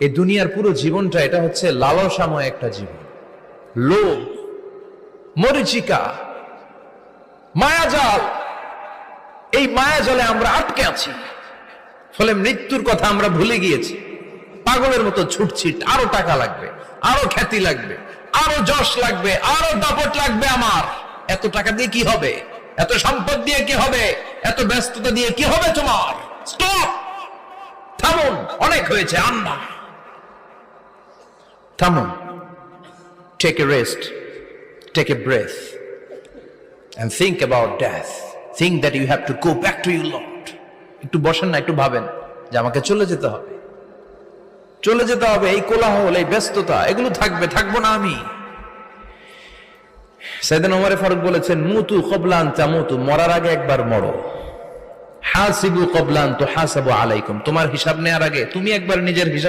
এই দুনিয়ার পুরো জীবনটা এটা হচ্ছে লালসাময় একটা জীবন, লোভ, মরিচিকা, মায়াজাল। এই মায়াজালে আমরা আটকে আছি, ফলে মৃত্যুর কথা আমরা ভুলে গিয়েছি। পাগলের মতো ছুটছি, আরো টাকা লাগবে, আরো খ্যাতি লাগবে, আরো যশ লাগবে, আরো দাপট লাগবে। আমার এত টাকা দিয়ে কি হবে? এত সম্পদ দিয়ে কি হবে? এত ব্যস্ততা দিয়ে কি হবে তোমার? স্টপ, থামুন, অনেক হয়েছে, আন্না, থামুন। Take a rest, take a breath and think about death. Think that you have to go back to your Lord. একটু বসেন না, একটু ভাবেন যে আমাকে চলে যেতে হবে, চলে যেতে হবে। এই কোলাহল, এই ব্যস্ততা, এগুলো থাকবে, থাকবো না আমি। সাইয়েদনা ওমর ফারুক বলেছেন, মুতু ক্বাবলা আন তামুতু, মরার আগে একবার মরো। হাসিবু ক্বাবলা আন তুহাসাবু আলাইকুম, তোমার হিসাব নেওয়ার আগে তুমি একবার নিজের হিসাব